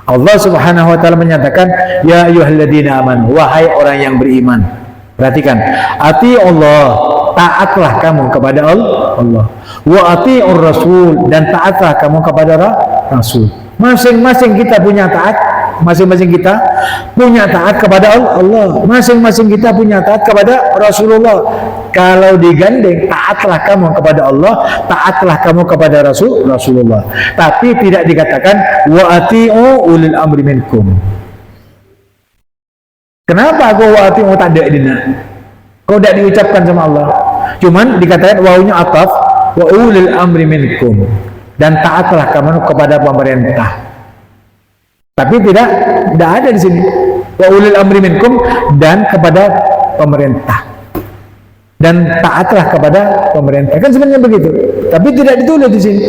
Allah Subhanahu wa taala menyatakan, ya ayyuhalladzina amanu, wahai orang yang beriman. Perhatikan, ati Allah, taatlah kamu kepada Allah. Wa atiur rasul, dan taatlah kamu kepada Rasul. Masing-masing kita punya taat, masing-masing kita punya taat kepada Allah, masing-masing kita punya taat kepada Rasulullah. Kalau digandeng, taatlah kamu kepada Allah, taatlah kamu kepada Rasulullah. Tapi tidak dikatakan wa ati'u ulil amri minkum. Kenapa aku wa ati'u tak ada dina? Kau tidak diucapkan sama Allah. Cuman dikatakan wawunya ataf, wa ulil amri minkum, dan taatlah kamu kepada pemerintah. Tapi tidak ada di sini wa ulil amri minkum, dan kepada pemerintah, dan taatlah kepada pemerintah. Kan sebenarnya begitu, tapi tidak ditulis di sini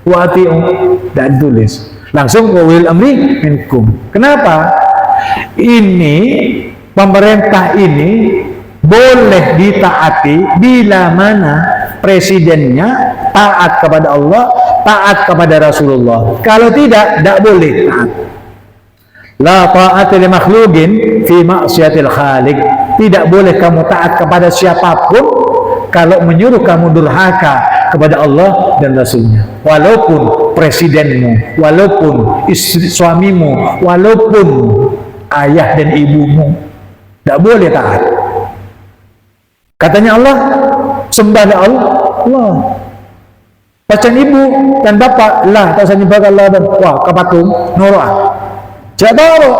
wa ati'u, tidak ditulis langsung wa ulil amri minkum. Kenapa? Ini pemerintah ini boleh ditaati bila mana presidennya taat kepada Allah, taat kepada Rasulullah. Kalau tidak boleh taat. La ta'ata li makhluqin fi ma'siyatil khaliq. Tidak boleh kamu taat kepada siapapun kalau menyuruh kamu durhaka kepada Allah dan Rasulnya. Walaupun presidenmu, walaupun istri suamimu, walaupun ayah dan ibumu, tidak boleh taat. Katanya Allah, sembahlah Allah. Pacan ibu dan bapak, lah tak sembah Allah dan wah kapatung nurah. Jadaro.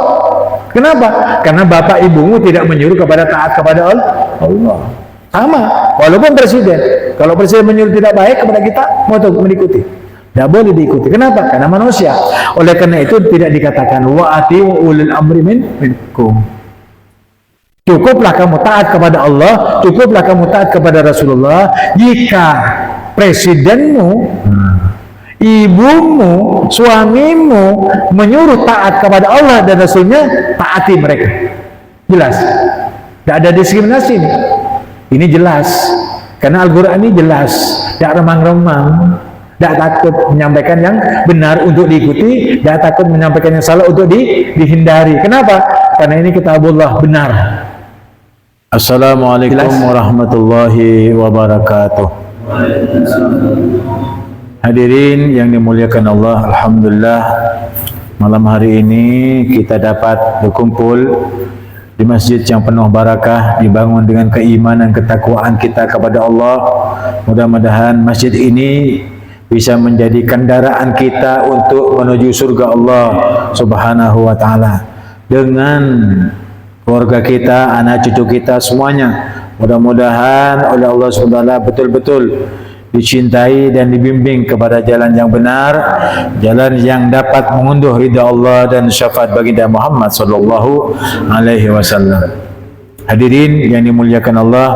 Kenapa? Karena bapak ibumu tidak menyuruh kepada taat kepada Allah. Sama, walaupun presiden. Kalau presiden menyuruh tidak baik kepada kita, mau mengikuti. Tidak boleh diikuti. Kenapa? Karena manusia. Oleh karena itu tidak dikatakan wa ati'u ulil amri minkum. Cukuplah kamu taat kepada Allah, cukuplah kamu taat kepada Rasulullah jika presidenmu, ibumu, suamimu menyuruh taat kepada Allah dan Rasulnya, taati mereka. Jelas, tidak ada diskriminasi ini. Ini jelas, karena Al-Quran ini jelas, tidak remang-remang, tidak takut menyampaikan yang benar untuk diikuti, tidak takut menyampaikan yang salah untuk dihindari. Kenapa? Karena ini kitabullah benar. Assalamualaikum warahmatullahi wabarakatuh. Hadirin yang dimuliakan Allah, alhamdulillah malam hari ini kita dapat berkumpul di masjid yang penuh barakah, dibangun dengan keimanan, ketakwaan kita kepada Allah. Mudah-mudahan masjid ini bisa menjadi kendaraan kita untuk menuju surga Allah Subhanahu wa taala dengan keluarga kita, anak cucu kita semuanya. Mudah-mudahan oleh Allah Subhanahu wa taala betul-betul dicintai dan dibimbing kepada jalan yang benar, jalan yang dapat mengunduh ridha Allah dan syafaat baginda Muhammad sallallahu alaihi wasallam. Hadirin yang dimuliakan Allah,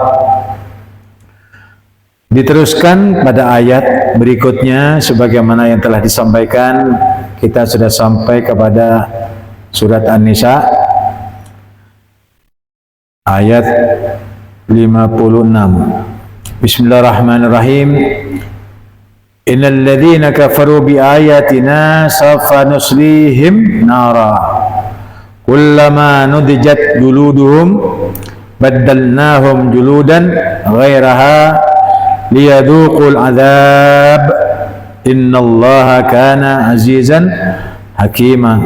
diteruskan pada ayat berikutnya sebagaimana yang telah disampaikan. Kita sudah sampai kepada surat An-Nisa ayat 56. Bismillahirrahmanirrahim. Innal ladzina kafaru bi ayatina sawfa nuslihim nara kullama nudijat juluduhum baddalnahum juludan ghairaha liyadhuqul adzab innallaha kana azizan hakima.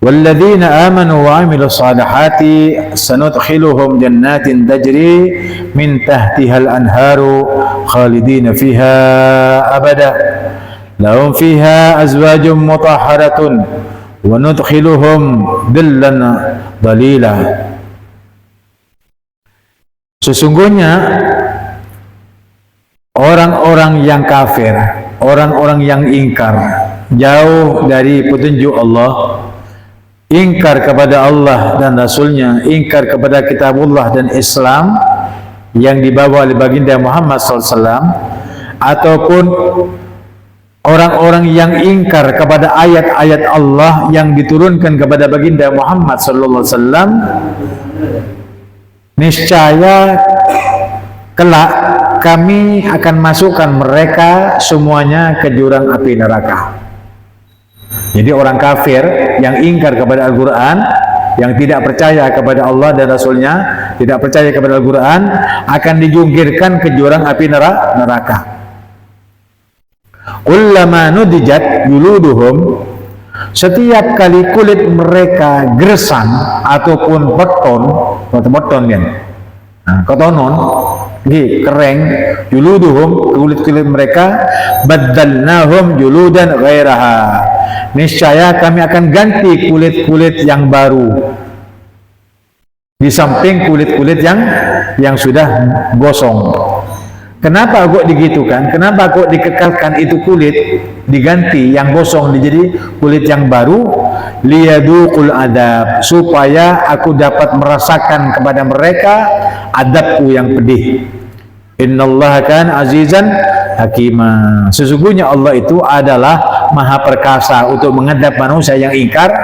والذين آمنوا وعملوا الصالحات سندخلهم جنات تجري من تحتها الأنهار خالدين فيها أبدا لهم فيها أزواج مطهرة وندخلهم ظلا ظليلا. Sesungguhnya orang-orang yang kafir, orang-orang yang ingkar, jauh dari petunjuk Allah, ingkar kepada Allah dan Rasulnya, ingkar kepada kitabullah dan Islam yang dibawa oleh baginda Muhammad SAW, ataupun orang-orang yang ingkar kepada ayat-ayat Allah yang diturunkan kepada baginda Muhammad SAW, niscaya kelak kami akan masukkan mereka semuanya ke jurang api neraka. Jadi orang kafir yang ingkar kepada Al-Quran, yang tidak percaya kepada Allah dan Rasulnya, tidak percaya kepada Al-Quran, akan dijungkirkan ke jurang api neraka. Kullama nudijat yuluduhum, setiap kali kulit mereka gersang ataupun beton kan, kotonon, kering, yuluduhum, kulit-kulit mereka, baddalnahum juludan ghairaha, niscaya kami akan ganti kulit-kulit yang baru di samping kulit-kulit yang sudah gosong. Kenapa kok digitukan? Kenapa kok dikekalkan itu kulit diganti yang gosong jadi kulit yang baru? Liyaduqul adab, supaya aku dapat merasakan kepada mereka adabku yang pedih. Innallaha kana azizan hakima. Sesungguhnya Allah itu adalah maha perkasa untuk menghadap manusia yang ingkar,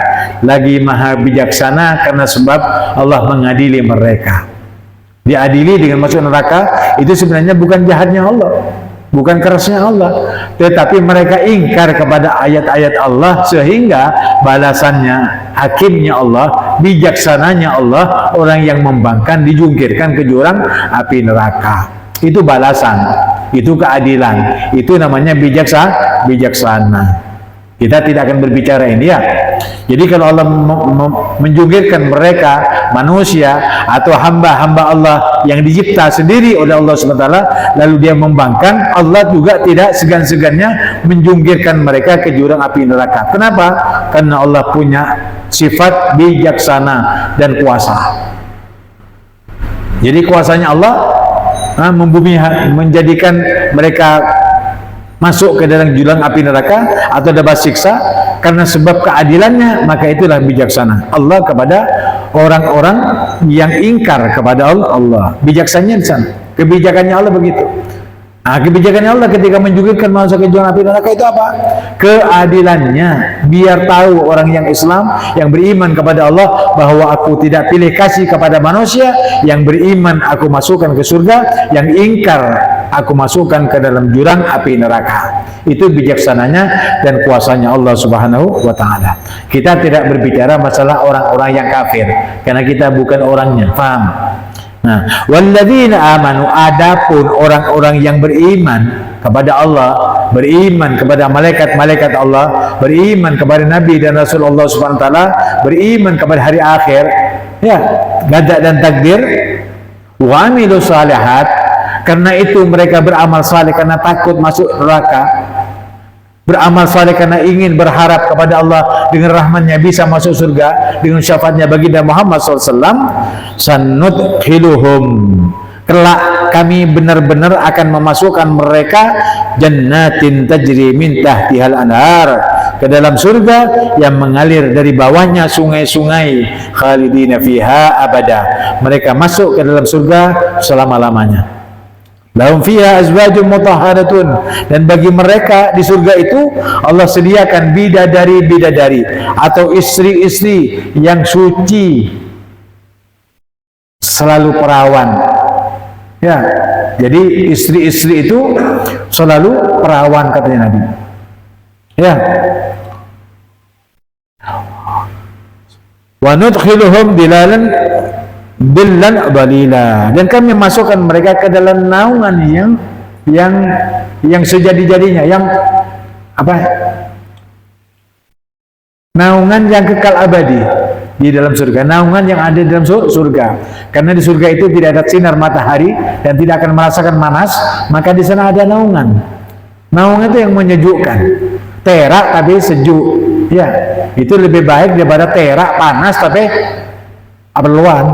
lagi maha bijaksana karena sebab Allah mengadili mereka. Diadili dengan masuk neraka itu sebenarnya bukan jahatnya Allah, bukan kerasnya Allah, tetapi mereka ingkar kepada ayat-ayat Allah sehingga balasannya hakimnya Allah, bijaksananya Allah, orang yang membangkang dijungkirkan ke jurang api neraka. Itu balasan, itu keadilan, itu namanya bijaksana. Kita tidak akan berbicara ini ya. Jadi kalau Allah menjungkirkan mereka, manusia atau hamba-hamba Allah yang dicipta sendiri oleh Allah SWT, lalu dia membangkang, Allah juga tidak segan-segannya menjungkirkan mereka ke jurang api neraka. Kenapa? Karena Allah punya sifat bijaksana dan kuasa. Jadi kuasanya Allah membumi, menjadikan mereka masuk ke dalam jurang api neraka atau dapat siksa karena sebab keadilannya, maka itulah bijaksana Allah kepada orang-orang yang ingkar kepada Allah. Bijaksananya di sana, kebijakannya Allah begitu. Kebijakannya Allah ketika menjungkirkan manusia ke jurang api neraka itu apa? Keadilannya, biar tahu orang yang Islam, yang beriman kepada Allah, bahwa aku tidak pilih kasih kepada manusia. Yang beriman aku masukkan ke surga, yang ingkar aku masukkan ke dalam jurang api neraka. Itu bijaksananya dan kuasanya Allah Subhanahu wa ta'ala. Kita tidak berbicara masalah orang-orang yang kafir karena kita bukan orangnya, paham? Nah, walladzina amanu, adapun orang-orang yang beriman kepada Allah, beriman kepada malaikat-malaikat Allah, beriman kepada Nabi dan Rasul Allah Subhanahu wa taala, beriman kepada hari akhir, ya, qada dan takdir, wa amilus shalihat, karena itu mereka beramal saleh karena takut masuk neraka, beramal saleh karena ingin berharap kepada Allah dengan rahmatnya bisa masuk surga dengan syafaatnya baginda Muhammad SAW. Sanudkhiluhum, kelak kami benar-benar akan memasukkan mereka jannatin tajri min tahtihal anhar, ke dalam surga yang mengalir dari bawahnya sungai-sungai, khalidina fiha abada, mereka masuk ke dalam surga selama-lamanya. Lahum fiha azwajun mutahharatun, dan bagi mereka di surga itu Allah sediakan bidadari-bidadari atau istri-istri yang suci, selalu perawan. Ya, jadi istri-istri itu selalu perawan katanya Nabi. Ya. Wa nudkhiluhum dilalan balila, dan kami masukkan mereka ke dalam naungan yang sejadi-jadinya, yang apa? Naungan yang kekal abadi di dalam surga, naungan yang ada di dalam surga. Karena di surga itu tidak ada sinar matahari dan tidak akan merasakan panas, maka di sana ada naungan. Naungan itu yang menyejukkan. Terak tapi sejuk. Ya, itu lebih baik daripada terak panas tapi abeluan.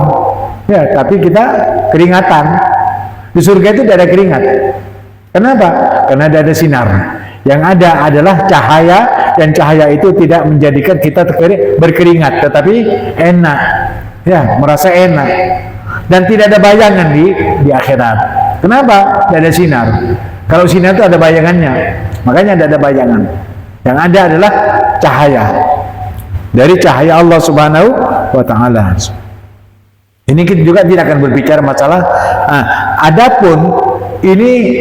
Ya, tapi kita keringatan. Di surga itu tidak ada keringat. Kenapa? Karena tidak ada sinar. Yang ada adalah cahaya, dan cahaya itu tidak menjadikan kita berkeringat, tetapi enak. Ya, merasa enak. Dan tidak ada bayangan di akhirat. Kenapa? Tidak ada sinar. Kalau sinar itu ada bayangannya. Makanya tidak ada bayangan. Yang ada adalah cahaya. Dari cahaya Allah Subhanahu wa ta'ala. Ini kita juga tidak akan berbicara masalah. Adapun ini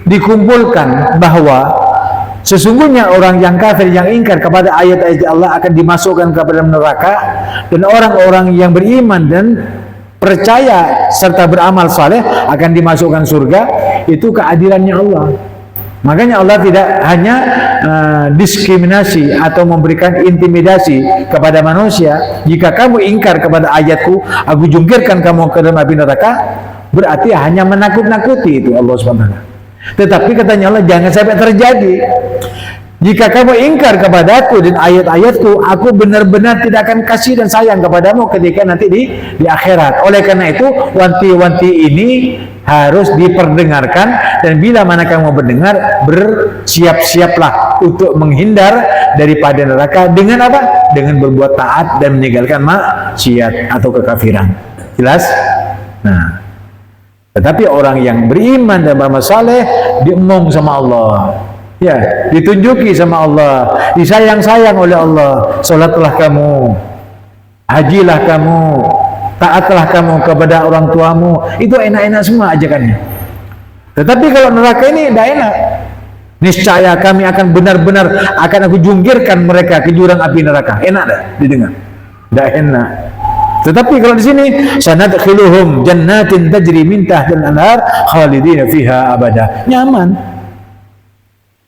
dikumpulkan bahwa Sesungguhnya orang yang kafir yang ingkar kepada ayat-ayat Allah akan dimasukkan ke dalam neraka, dan orang-orang yang beriman dan percaya serta beramal saleh akan dimasukkan surga. Itu keadilannya Allah. Makanya Allah tidak hanya diskriminasi atau memberikan intimidasi kepada manusia. Jika kamu ingkar kepada ayatku, aku jungkirkan kamu ke dalam api neraka, berarti hanya menakut-nakuti itu Allah SWT. Tetapi katanya Allah, jangan sampai terjadi. Jika kamu ingkar kepadaku dan ayat-ayatku, aku benar-benar tidak akan kasih dan sayang kepadamu ketika nanti di akhirat. Oleh karena itu, wanti-wanti ini harus diperdengarkan, dan bila mana kamu mendengar, bersiap-siaplah untuk menghindar daripada neraka. Dengan apa? Dengan berbuat taat dan meninggalkan maksiat atau kekafiran. Jelas? Nah, tetapi orang yang beriman dan beramal saleh diemong sama Allah, ya, ditunjuki sama Allah, disayang-sayang oleh Allah. Salatlah kamu, hajilah kamu, taatlah kamu kepada orang tuamu. Itu enak-enak semua ajakannya. Tetapi kalau neraka ini tidak enak. Niscaya kami akan benar-benar akan aku jungkirkan mereka ke jurang api neraka. Enak tak didengar? Tidak enak. Tetapi kalau di sini, sanadkhiluhum jannatin tajri min tahtil anhar khalidina fiha abada. Nyaman.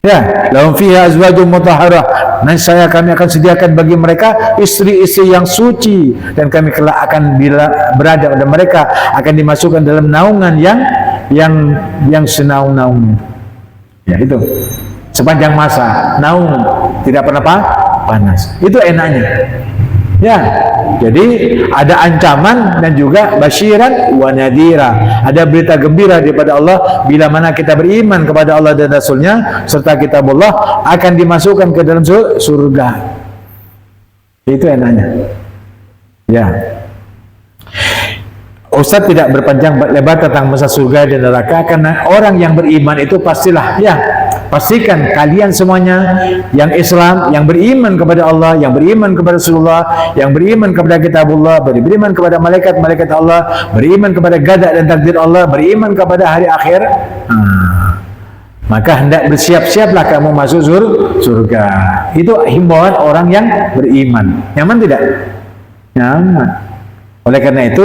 Ya, lahum fiha azwajum mutahharah. Niscaya kami akan sediakan bagi mereka istri-istri yang suci, dan kami kelak akan berada pada mereka, akan dimasukkan dalam naungan yang senaung-naungnya. Ya, itu sepanjang masa naung, tidak pernah panas. Itu enaknya. Ya, jadi ada ancaman dan juga basyiran wa nadhira. Ada berita gembira daripada Allah bila mana kita beriman kepada Allah dan Rasulnya serta kitab Allah, akan dimasukkan ke dalam surga. Itu enaknya. Ya. Ustaz tidak berpanjang lebar tentang masa surga dan neraka, karena orang yang beriman itu pastilah, ya, pastikan kalian semuanya yang Islam, yang beriman kepada Allah, yang beriman kepada Rasulullah, yang beriman kepada kitabullah, beriman kepada malaikat-malaikat Allah, beriman kepada qada dan takdir Allah, beriman kepada hari akhir, maka hendak bersiap-siaplah kamu masuk surga. Itu himbauan orang yang beriman. Nyaman tidak? Nyaman. Oleh karena itu,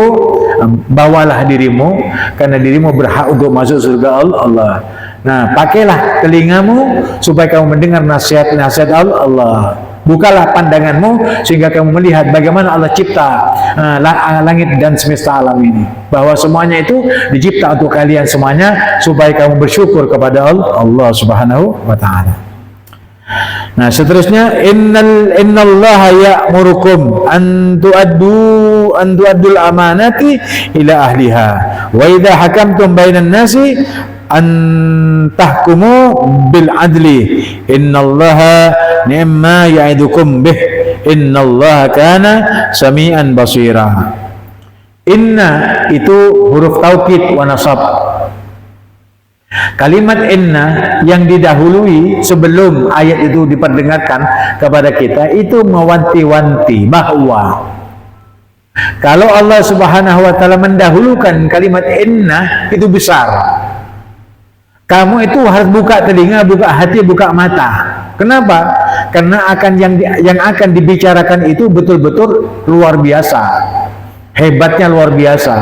bawalah dirimu, karena dirimu berhak untuk masuk surga Allah. Nah, pakailah telingamu supaya kamu mendengar nasihat-nasihat Allah. Bukalah pandanganmu sehingga kamu melihat bagaimana Allah cipta langit dan semesta alam ini. Bahwa semuanya itu dicipta untuk kalian semuanya, supaya kamu bersyukur kepada Allah Subhanahu wa ta'ala. Nah, seterusnya, innallaha ya'murukum an tu'addul amanati ila ahliha wa idza hakamtum bainan nasi an tahkumu bil adli innallaha ni'ma ya'idukum bih innallaha kana sami'an basira. Inna itu huruf taukid wa nasab. Kalimat inna yang didahului sebelum ayat itu diperdengarkan kepada kita itu mewanti-wanti bahwa kalau Allah Subhanahu wa ta'ala mendahulukan kalimat inna, itu besar. Kamu itu harus buka telinga, buka hati, buka mata. Kenapa? Karena yang akan dibicarakan itu betul-betul luar biasa. Hebatnya luar biasa.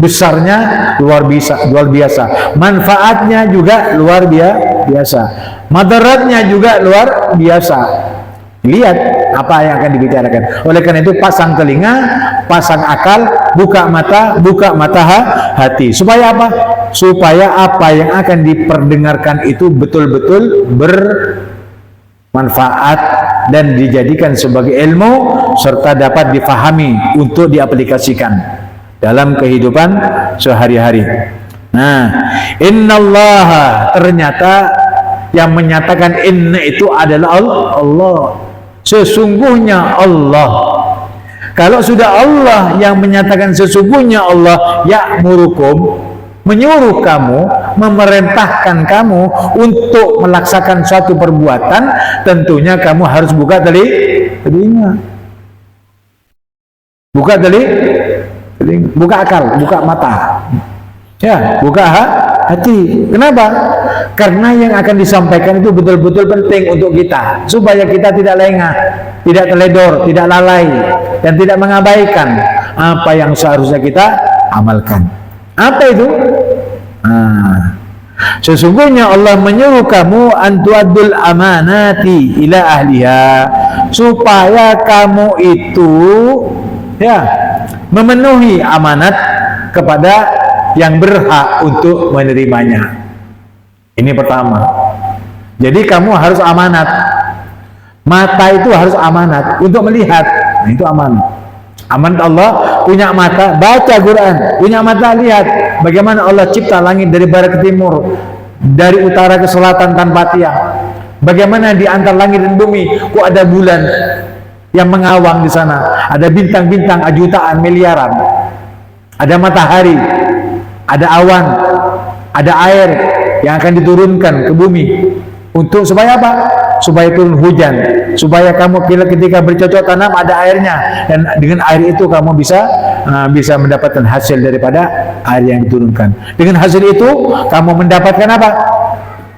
Besarnya luar biasa, manfaatnya juga luar biasa, madaratnya juga luar biasa. Lihat apa yang akan dibicarakan. Oleh karena itu, pasang telinga, pasang akal, buka mata hati. Supaya apa? Supaya apa yang akan diperdengarkan itu betul-betul bermanfaat dan dijadikan sebagai ilmu serta dapat difahami untuk diaplikasikan dalam kehidupan sehari-hari. Nah, innallaha, ternyata yang menyatakan inna itu adalah Allah. Sesungguhnya Allah. Kalau sudah Allah yang menyatakan sesungguhnya Allah, ya'murukum, menyuruh kamu, memerintahkan kamu untuk melaksanakan suatu perbuatan, tentunya kamu harus buka telinga, buka akal, buka mata, ya, buka hati. Kenapa? Karena yang akan disampaikan itu betul-betul penting untuk kita, supaya kita tidak lengah, tidak teledor, tidak lalai, dan tidak mengabaikan apa yang seharusnya kita amalkan. Apa itu? Sesungguhnya Allah menyuruh kamu antuadul amanati ila ahliha, supaya kamu itu memenuhi amanat kepada yang berhak untuk menerimanya. Ini pertama. Jadi kamu harus amanat. Mata itu harus amanat untuk melihat. Nah, itu amanat. Amanat Allah, punya mata baca Quran, punya mata lihat bagaimana Allah cipta langit dari barat ke timur, dari utara ke selatan tanpa tiang. Bagaimana di antara langit dan bumi kok ada bulan yang mengawang di sana, ada bintang-bintang jutaan miliaran, ada matahari, ada awan, ada air yang akan diturunkan ke bumi untuk supaya apa? Supaya turun hujan, supaya kamu ketika bercocok tanam ada airnya, dan dengan air itu kamu bisa mendapatkan hasil daripada air yang diturunkan. Dengan hasil itu kamu mendapatkan apa?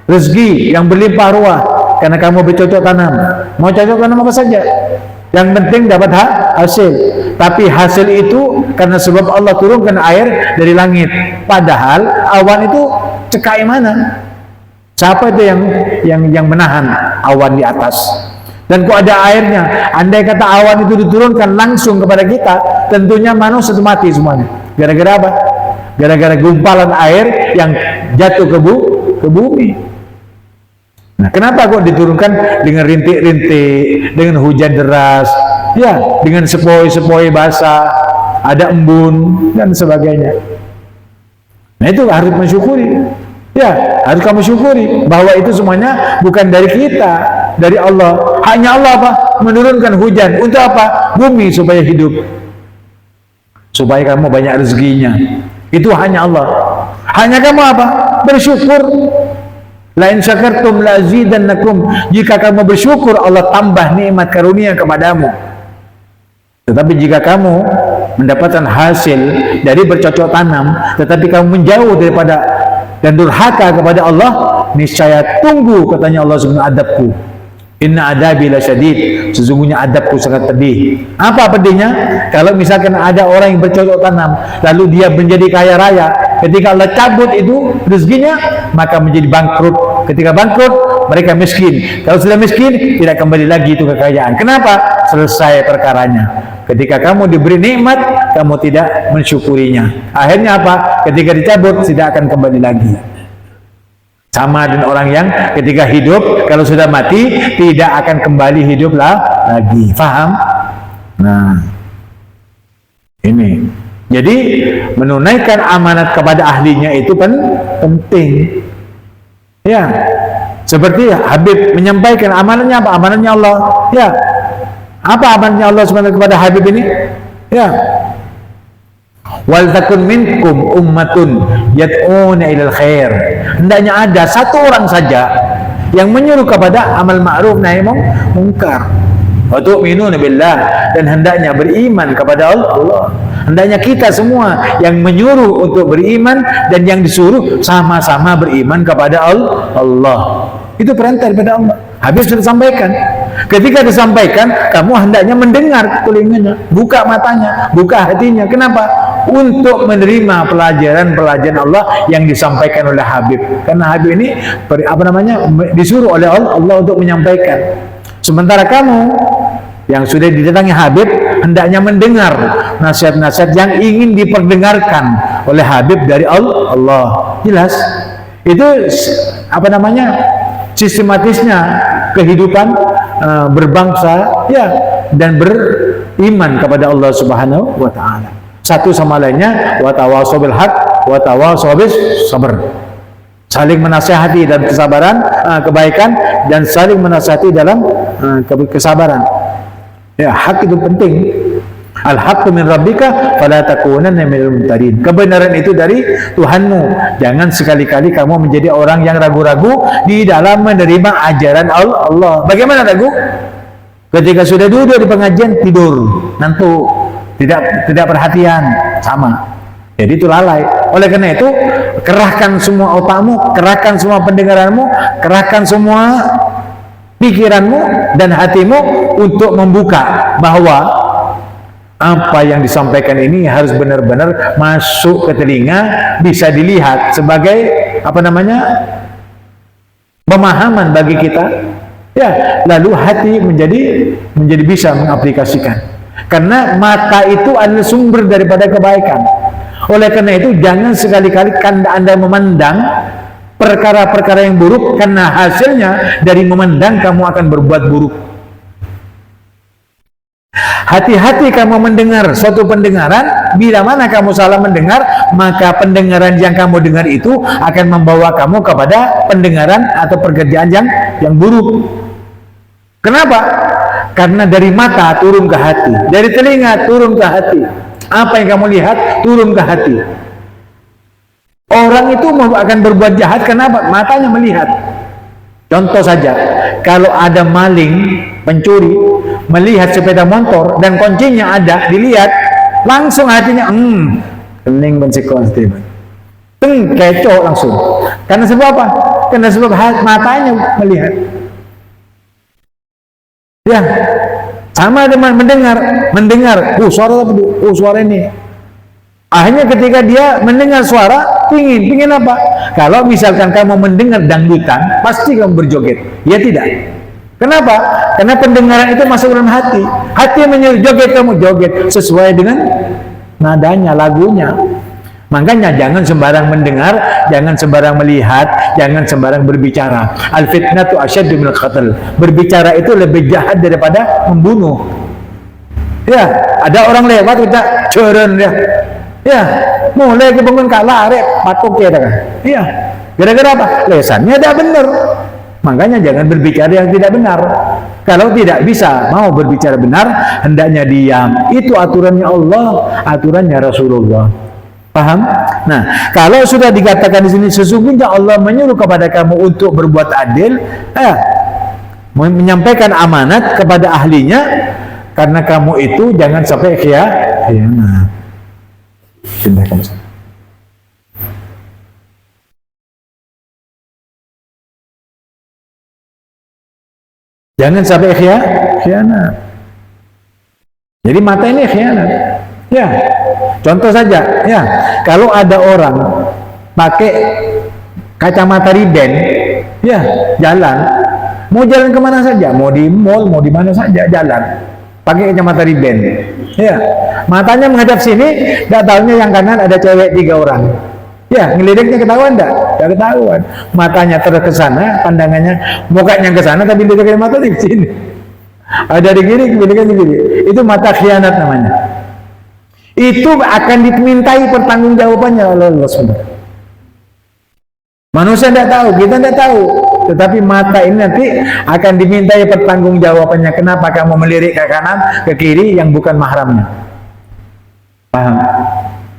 Rezeki yang berlimpah ruah, karena kamu bercocok tanam. Mau cocok tanam apa saja, yang penting dapat hasil. Tapi hasil itu karena sebab Allah turunkan air dari langit, padahal awan itu cekai mana? Siapa itu yang menahan awan di atas? Dan kok ada airnya? Andai kata awan itu diturunkan langsung kepada kita, tentunya manusia mati semuanya. Gara-gara apa? Gara-gara gumpalan air yang jatuh ke bumi. Nah, kenapa kok diturunkan dengan rintik-rintik, dengan hujan deras, dengan sepoi-sepoi basah, ada embun dan sebagainya. Nah, itu harus mensyukuri. Harus kamu syukuri bahwa itu semuanya bukan dari kita, dari Allah. Hanya Allah apa? Menurunkan hujan. Untuk apa? Bumi supaya hidup, supaya kamu banyak rezekinya. Itu hanya Allah. Hanya kamu apa? Bersyukur. La in syakartum la azidannakum. Jika kamu bersyukur, Allah tambah nikmat karunia kepadamu. Tetapi jika kamu mendapatkan hasil dari bercocok tanam, tetapi kamu menjauh daripada dan durhaka kepada Allah, niscaya tunggu, katanya Allah subhanahu adabku. Inna adabi lasyadid, sesungguhnya adabku sangat pedih. Apa pedihnya? Kalau misalkan ada orang yang bercocok tanam, lalu dia menjadi kaya raya, ketika Allah cabut itu rezekinya, maka menjadi bangkrut. Ketika bangkrut, mereka miskin. Kalau sudah miskin, tidak kembali lagi itu kekayaan. Kenapa? Selesai perkaranya. Ketika kamu diberi nikmat, kamu tidak mensyukurinya. Akhirnya apa? Ketika dicabut, tidak akan kembali lagi. Sama dengan orang yang ketika hidup, kalau sudah mati, tidak akan kembali hidup lagi. Faham? Nah, ini. Jadi, menunaikan amanat kepada ahlinya itu penting. Seperti Habib menyampaikan amanatnya apa? Amanatnya Allah. Apa amanatnya Allah sebenarnya kepada Habib ini? Wal takun minkum ummatun yad'una ilal khair. Hendaknya ada satu orang saja yang menyuruh kepada amal ma'ruf nahi mungkar. Wa tu'minuna billah, dan hendaknya beriman kepada Allah. Hendaknya kita semua yang menyuruh untuk beriman dan yang disuruh sama-sama beriman kepada Allah. Itu perintah daripada Allah. Habis sudah sampaikan. Ketika disampaikan, kamu hendaknya mendengar telinganya, buka matanya, buka hatinya. Kenapa? Untuk menerima pelajaran-pelajaran Allah yang disampaikan oleh Habib. Karena Habib ini disuruh oleh Allah untuk menyampaikan. Sementara kamu yang sudah didatangi Habib hendaknya mendengar nasihat-nasihat yang ingin diperdengarkan oleh Habib dari Allah. Jelas? Itu sistematisnya kehidupan berbangsa dan beriman kepada Allah Subhanahu wa taala. Satu sama lainnya, wa tawasau bil haq wa tawasau bis sabr. Saling menasihati dalam kesabaran, kebaikan, dan saling menasihati dalam kesabaran. Hak itu penting. Al-haqqu min rabbika fala takunanna minal mumtarin. Kebenaran itu dari Tuhanmu. Jangan sekali-kali kamu menjadi orang yang ragu-ragu di dalam menerima ajaran Allah. Bagaimana ragu? Ketika sudah duduk di pengajian tidur, ngantuk, tidak perhatian, sama. Jadi itu lalai. Oleh karena itu, kerahkan semua otakmu, kerahkan semua pendengaranmu, kerahkan semua pikiranmu dan hatimu untuk membuka bahwa apa yang disampaikan ini harus benar-benar masuk ke telinga, bisa dilihat sebagai apa namanya, pemahaman bagi kita. Ya, lalu hati menjadi bisa mengaplikasikan. Karena mata itu adalah sumber daripada kebaikan. Oleh karena itu, jangan sekali-kali Anda memandang perkara-perkara yang buruk, karena hasilnya dari memandang kamu akan berbuat buruk. Hati-hati kamu mendengar suatu pendengaran, bila mana kamu salah mendengar, maka pendengaran yang kamu dengar itu akan membawa kamu kepada pendengaran atau pekerjaan yang buruk. Kenapa? Karena dari mata turun ke hati, dari telinga turun ke hati. Apa yang kamu lihat turun ke hati. Orang itu akan berbuat jahat karena matanya melihat. Contoh saja, kalau ada maling, pencuri, melihat sepeda motor dan kuncinya ada, dilihat, langsung hatinya, kening bencikon, kecoh langsung. Karena sebab apa? Karena sebab matanya melihat. Ya, sama dengan mendengar, suara ini. Akhirnya ketika dia mendengar suara, pingin apa? Kalau misalkan kamu mendengar dangdutan, pasti kamu berjoget. Ya tidak. Kenapa? Karena pendengaran itu masuk dalam hati. Hati menyuruh joget, kamu joget sesuai dengan nadanya, lagunya. Makanya jangan sembarang mendengar, jangan sembarang melihat, jangan sembarang berbicara. Al-fitnatu asyaddu minal qatl. Berbicara itu lebih jahat daripada membunuh. Ya, ada orang lewat kita ceren dia. Ya, mulai kebangun kalah arek patok ya dah. Iya. Gara-gara apa? Lesannya tidak benar. Makanya jangan berbicara yang tidak benar. Kalau tidak bisa mau berbicara benar, hendaknya diam. Itu aturannya Allah, aturannya Rasulullah. Paham? Nah, kalau sudah dikatakan di sini sesungguhnya Allah menyuruh kepada kamu untuk berbuat adil, menyampaikan amanat kepada ahlinya, karena kamu itu jangan sampai khianat. Pindah kamu sana. Jangan sampai khianat. Jadi mata ini khianat. Ya, contoh saja, ya, kalau ada orang pakai kacamata riben, ya, jalan, mau jalan kemana saja, mau di mall, mau di mana saja, jalan, pakai kacamata riben, ya, matanya menghadap sini, nggak tahunya yang kanan ada cewek 3 orang, ya, ngeliriknya ketahuan nggak ketahuan, matanya terus ke sana, pandangannya, mukanya ke sana, tapi dia mata di sini, ada di kiri, di kiri, itu mata khianat namanya. Itu akan dimintai pertanggungjawabannya oleh Allah SWT. Manusia tidak tahu, kita tidak tahu, tetapi mata ini nanti akan dimintai pertanggungjawabannya. Kenapa kamu melirik ke kanan, ke kiri yang bukan mahramnya? Paham?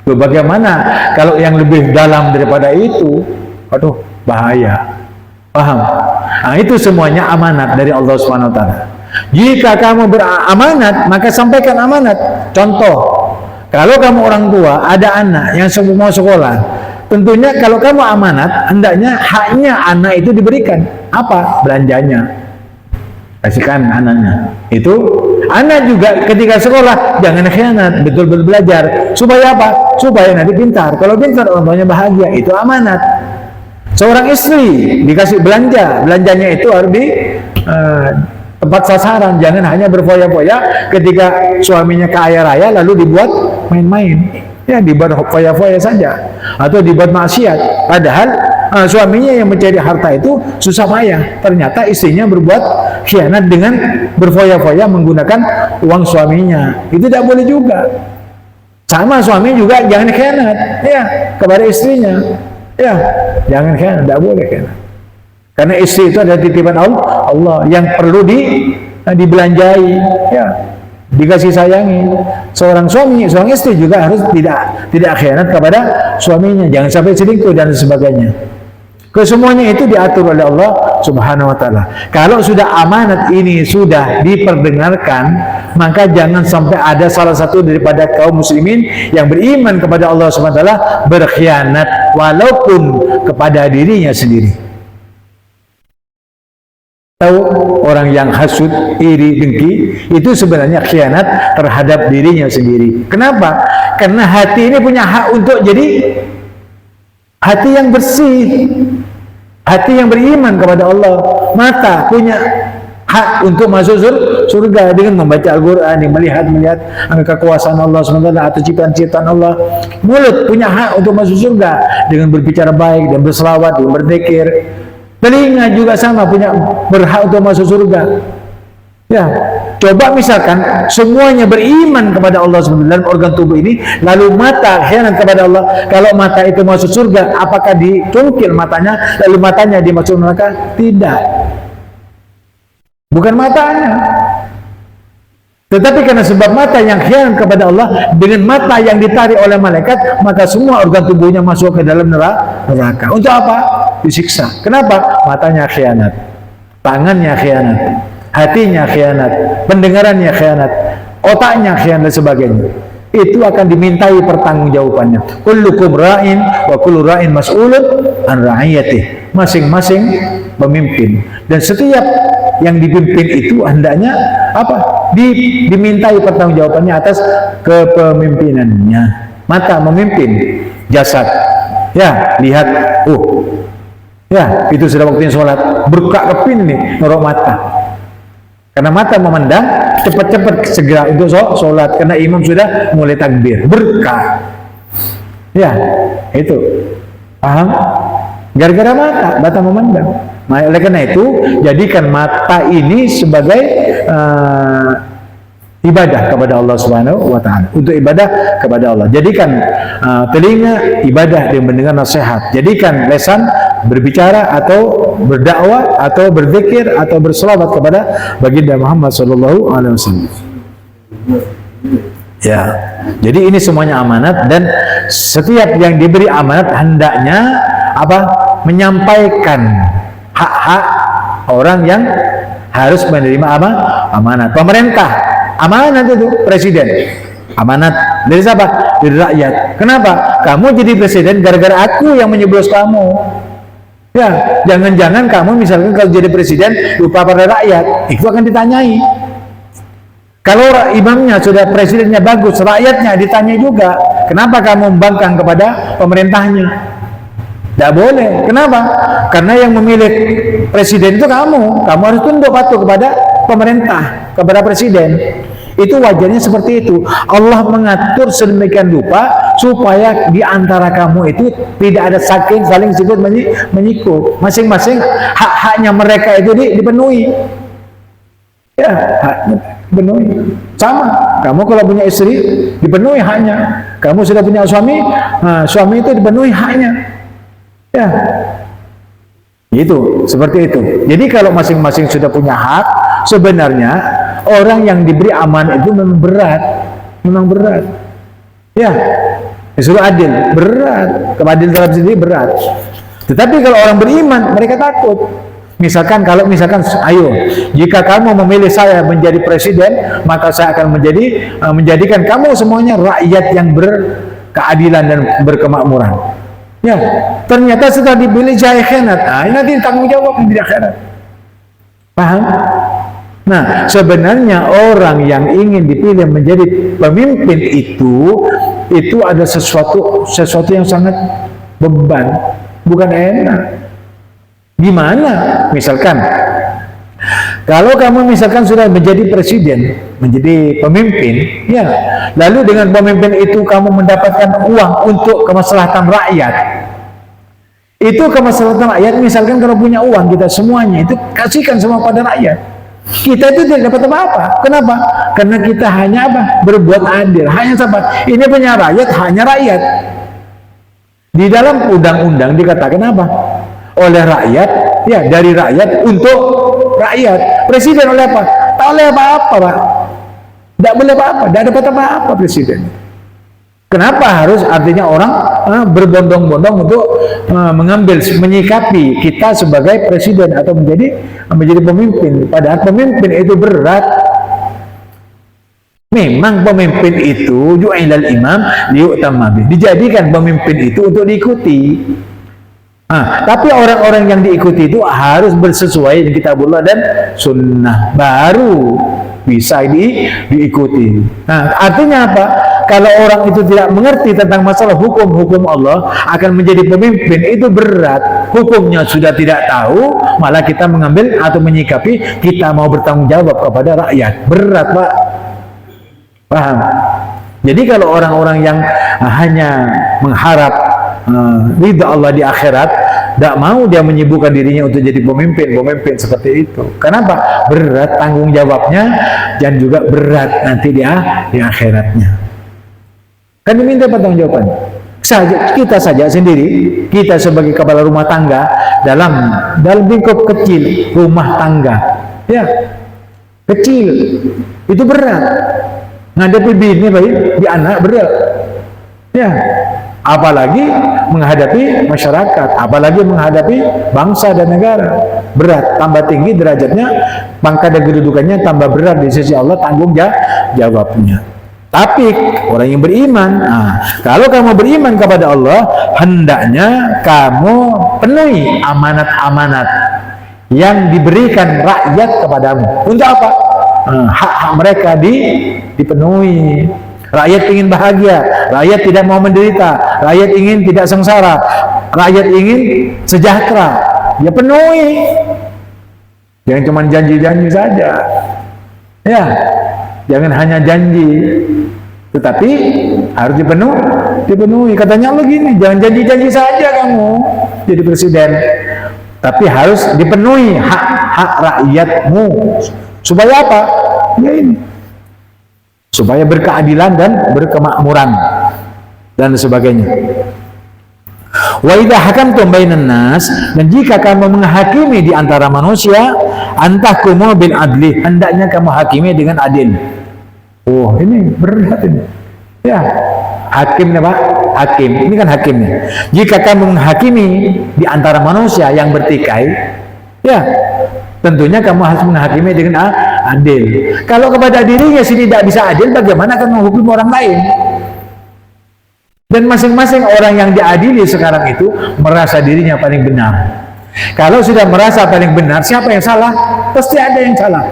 Loh, bagaimana kalau yang lebih dalam daripada itu? Aduh, bahaya. Paham? Nah, itu semuanya amanat dari Allah SWT. Jika kamu beramanat, maka sampaikan amanat. Contoh, kalau kamu orang tua, ada anak yang mau sekolah, tentunya kalau kamu amanat, hendaknya haknya anak itu diberikan. Apa? Belanjanya. Kasihkan anaknya. Itu anak juga ketika sekolah, jangan khianat, betul-betul belajar. Supaya apa? Supaya nanti pintar. Kalau pintar, orang tuanya bahagia. Itu amanat. Seorang istri dikasih belanja, belanjanya itu harus di tepat sasaran, jangan hanya berfoya-foya ketika suaminya kaya raya lalu dibuat main-main, ya, dibuat foya-foya saja atau dibuat maksiat, padahal suaminya yang mencari harta itu susah payah, ternyata istrinya berbuat khianat dengan berfoya-foya menggunakan uang suaminya. Itu tidak boleh juga. Sama suami juga jangan khianat, ya, kepada istrinya, ya, jangan khianat, tidak boleh khianat. Karena istri itu adalah titipan Allah yang perlu dibelanjai, ya, dikasih sayangi. Seorang suami, seorang istri juga harus tidak khianat kepada suaminya, jangan sampai selingkuh dan sebagainya. Kesemuanya itu diatur oleh Allah Subhanahu wa taala. Kalau sudah amanat ini sudah diperdengarkan, maka jangan sampai ada salah satu daripada kaum muslimin yang beriman kepada Allah Subhanahu wa taala berkhianat walaupun kepada dirinya sendiri. Tahu orang yang hasud, iri, dengki, itu sebenarnya khianat terhadap dirinya sendiri. Kenapa? Karena hati ini punya hak untuk jadi hati yang bersih, hati yang beriman kepada Allah. Mata punya hak untuk masuk surga dengan membaca Al-Quran, melihat kekuasaan Allah SWT atau ciptaan-ciptaan Allah. Mulut punya hak untuk masuk surga dengan berbicara baik dan berselawat dan berzikir. Telinga juga sama, punya berhak untuk masuk surga. Ya, coba misalkan semuanya beriman kepada Allah SWT dalam organ tubuh ini, lalu mata khianat kepada Allah. Kalau mata itu masuk surga, apakah dicungkil matanya lalu matanya dimasuk neraka? Tidak. Bukan matanya. Tetapi karena sebab mata yang khianat kepada Allah dengan mata yang ditarik oleh malaikat, maka semua organ tubuhnya masuk ke dalam neraka. Untuk apa? Disiksa. Kenapa? Matanya khianat, tangannya khianat, hatinya khianat, pendengarannya khianat, otaknya khianat dan sebagainya. Itu akan dimintai pertanggungjawabannya. Kullukum ra'in wa kullu ra'in mas'ulun an ra'iyatih. Masing-masing pemimpin, dan setiap yang dipimpin itu hendaknya apa? Dimintai pertanggungjawabannya atas kepemimpinannya. Mata memimpin jasad. Ya, lihat, ya, itu sudah waktunya sholat. Berkak kepin nih, norok mata. Karena mata memandang, cepat-cepat segera untuk sholat. Karena imam sudah mulai takbir. Berkah. Ya, itu. Paham? Gara-gara mata memandang. Oleh karena itu, jadikan mata ini sebagai ibadah kepada Allah Subhanahu wa taala. Untuk ibadah kepada Allah. Jadikan telinga ibadah dengan mendengar nasihat. Jadikan lisan berbicara atau berdakwah atau berzikir atau berselawat kepada baginda Muhammad sallallahu alaihi wasallam. Ya. Jadi ini semuanya amanat, dan setiap yang diberi amanat hendaknya apa? Menyampaikan hak-hak orang yang harus menerima amanat. Pemerintah amanat itu, presiden amanat dari siapa? Dari rakyat. Kenapa? Kamu jadi presiden gara-gara aku yang menyeblos kamu. Ya, jangan-jangan kamu misalkan kalau jadi presiden lupa pada rakyat, itu akan ditanyai. Kalau imamnya sudah, presidennya bagus, rakyatnya ditanya juga, kenapa kamu membangkang kepada pemerintahnya? Tidak boleh. Kenapa? Karena yang memilih presiden itu kamu harus tunduk patuh kepada pemerintah, kepada presiden. Itu wajarnya seperti itu. Allah mengatur sedemikian rupa supaya di antara kamu itu tidak ada saling sikut menyikut. Masing-masing hak-haknya mereka itu dipenuhi. Ya, haknya dipenuhi. Sama. Kamu kalau punya istri dipenuhi haknya. Kamu sudah punya suami, suami itu dipenuhi haknya. Ya. Gitu, seperti itu. Jadi kalau masing-masing sudah punya hak, sebenarnya orang yang diberi aman itu memang berat. Ya, disuruh adil, berat. Keadilan dalam sendiri berat. Tetapi kalau orang beriman, mereka takut. Misalkan, ayo, jika kamu memilih saya menjadi presiden, maka saya akan menjadikan kamu semuanya rakyat yang berkeadilan dan berkemakmuran. Ya, ternyata setelah dipilih saya khianat, nanti tanggung jawab di akhirat. Paham? Nah, sebenarnya orang yang ingin dipilih menjadi pemimpin itu ada sesuatu yang sangat beban, bukan enak. Gimana? Misalkan, kalau kamu misalkan sudah menjadi presiden, menjadi pemimpin, ya, lalu dengan pemimpin itu kamu mendapatkan uang untuk kemaslahatan rakyat. Itu kemaslahatan rakyat, misalkan kalau punya uang kita semuanya itu kasihkan semua pada rakyat. Kita itu tidak dapat apa-apa. Kenapa? Karena kita hanya apa? Berbuat adil. Hanya sahabat. Ini punya rakyat, hanya rakyat. Di dalam undang-undang dikatakan apa? Oleh rakyat, ya, dari rakyat untuk rakyat. Presiden oleh apa? Tak oleh apa-apa, Pak. Tidak boleh apa-apa, tidak dapat apa-apa presiden. Kenapa harus artinya orang berbondong-bondong untuk mengambil menyikapi kita sebagai presiden atau menjadi pemimpin, padahal pemimpin itu berat. Memang pemimpin itu ju'ilal imam liyu'tamma bih, dijadikan pemimpin itu untuk diikuti. Tapi orang-orang yang diikuti itu harus bersesuai dengan kitabullah dan sunnah, baru bisa diikuti. Nah, artinya apa? Kalau orang itu tidak mengerti tentang masalah hukum-hukum Allah, akan menjadi pemimpin itu berat. Hukumnya sudah tidak tahu, malah kita mengambil atau menyikapi kita mau bertanggung jawab kepada rakyat. Berat, Pak. Paham? Jadi kalau orang-orang yang hanya mengharap ridha Allah di akhirat, tidak mau dia menyibukkan dirinya untuk jadi pemimpin seperti itu. Kenapa? Berat tanggung jawabnya dan juga berat nanti dia di akhiratnya. Kan diminta pertanggungjawaban. Kita saja sendiri, kita sebagai kepala rumah tangga dalam lingkup kecil rumah tangga, ya kecil itu berat. Ngadepi bini di anak berat, ya. Apalagi menghadapi masyarakat, apalagi menghadapi bangsa dan negara, berat. Tambah tinggi derajatnya, pangkat dan kedudukannya tambah berat di sisi Allah, tanggung jawabnya. Tapi orang yang beriman, kalau kamu beriman kepada Allah, hendaknya kamu penuhi amanat-amanat yang diberikan rakyat kepadamu. Untuk apa? Hak-hak mereka dipenuhi. Rakyat ingin bahagia, rakyat tidak mau menderita, rakyat ingin tidak sengsara, rakyat ingin sejahtera. Ya penuhi. Jangan cuma janji-janji saja. Ya, jangan hanya janji, tetapi harus dipenuhi. Katanya Allah gini, jangan janji-janji saja kamu jadi presiden, tapi harus dipenuhi hak-hak rakyatmu. Supaya apa? Ya ini, supaya berkeadilan dan berkemakmuran dan sebagainya. Wa idza hakamtum bainan nas, dan jika kamu menghakimi di antara manusia, antahkumu bil adli, hendaknya kamu hakimi dengan adil. Oh, ini berat ini. Ya, hakimnya Pak, hakim. Ini kan hakimnya. Jika kamu menghakimi di antara manusia yang bertikai, ya, tentunya kamu harus menghakimi dengan adil. Kalau kepada dirinya sendiri tidak bisa adil, bagaimana akan menghukum orang lain? Dan masing-masing orang yang diadili sekarang itu merasa dirinya paling benar. Kalau sudah merasa paling benar, siapa yang salah? Pasti ada yang salah.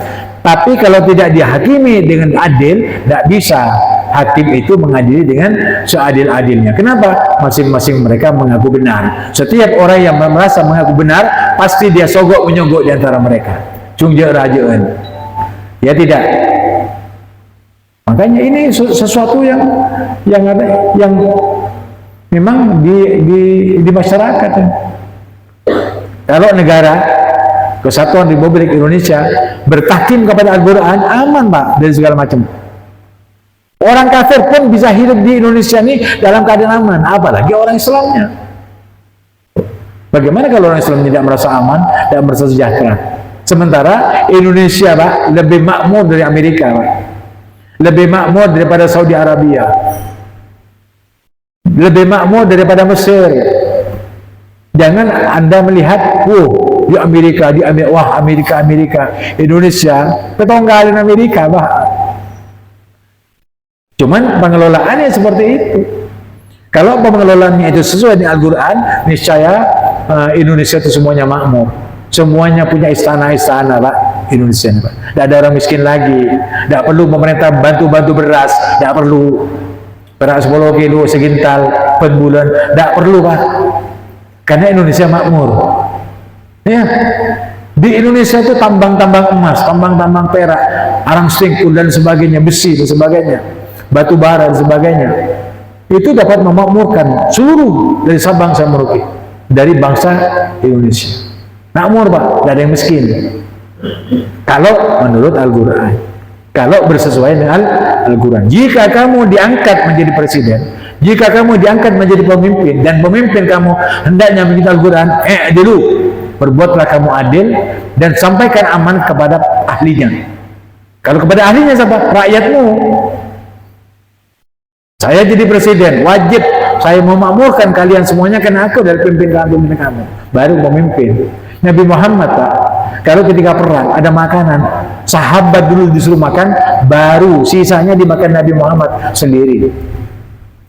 Tapi kalau tidak dihakimi dengan adil, tidak bisa hakim itu mengadili dengan seadil-adilnya. Kenapa? Masing-masing mereka mengaku benar. Setiap orang yang merasa mengaku benar, pasti dia sogok menyogok di antara mereka. Cungje rajaan. Ya tidak. Makanya ini sesuatu yang memang di masyarakat. Kalau negara Kesatuan Republik Indonesia bertahkim kepada Al-Quran, aman Pak dari segala macam. Orang kafir pun bisa hidup di Indonesia ini dalam keadaan aman, apalagi orang Islamnya. Bagaimana kalau orang Islam tidak merasa aman, tidak merasa sejahtera? Sementara Indonesia Pak lebih makmur dari Amerika Pak, lebih makmur daripada Saudi Arabia, lebih makmur daripada Mesir. Jangan Anda melihat, di Amerika, wah Amerika, Indonesia, ketonggalin Amerika Pak. Cuman pengelolaannya seperti itu. Kalau pengelolaannya itu sesuai dengan Al-Quran, niscaya Indonesia itu semuanya makmur. Semuanya punya istana-istana Pak, Indonesia Pak. Tidak ada orang miskin lagi. Tidak perlu pemerintah bantu-bantu beras. Tidak perlu beras 10 kilo segintal per bulan. Tidak perlu Pak. Karena Indonesia makmur. Ya, di Indonesia itu tambang-tambang emas, tambang-tambang perak, arang stingkul dan sebagainya, besi dan sebagainya, batu bara dan sebagainya. Itu dapat memakmurkan seluruh dari Sabang sampai Merauke, dari bangsa Indonesia. Makmur Pak, tidak ada yang miskin. Kalau menurut Al-Quran, kalau bersesuaian dengan Al-Quran. Jika kamu diangkat menjadi presiden, jika kamu diangkat menjadi pemimpin, dan pemimpin kamu hendaknya mengikuti Al-Quran, dulu berbuatlah kamu adil dan sampaikan amanat kepada ahlinya. Kalau kepada ahlinya siapa? Rakyatmu. Saya jadi presiden, wajib saya memakmurkan kalian semuanya karena aku dari pemimpin kamu. Baru memimpin. Nabi Muhammad, Pak, kalau ketika perang ada makanan, sahabat dulu disuruh makan, baru sisanya dimakan Nabi Muhammad sendiri.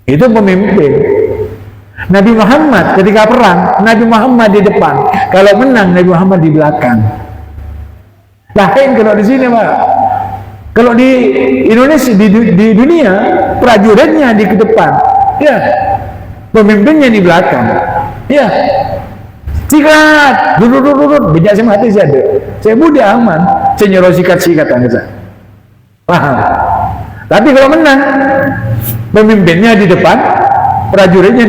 Itu pemimpin. Nabi Muhammad ketika perang, Nabi Muhammad di depan. Kalau menang, Nabi Muhammad di belakang. Lain kalau di sini, Pak. Kalau di Indonesia, di dunia, prajuritnya di depan, ya, pemimpinnya di belakang, ya. Sikat, duduk, bijak saya mati saya ada. Saya muda aman, saya nyuruh sikat saya. Paham? Tapi kalau menang, pemimpinnya di depan, prajuritnya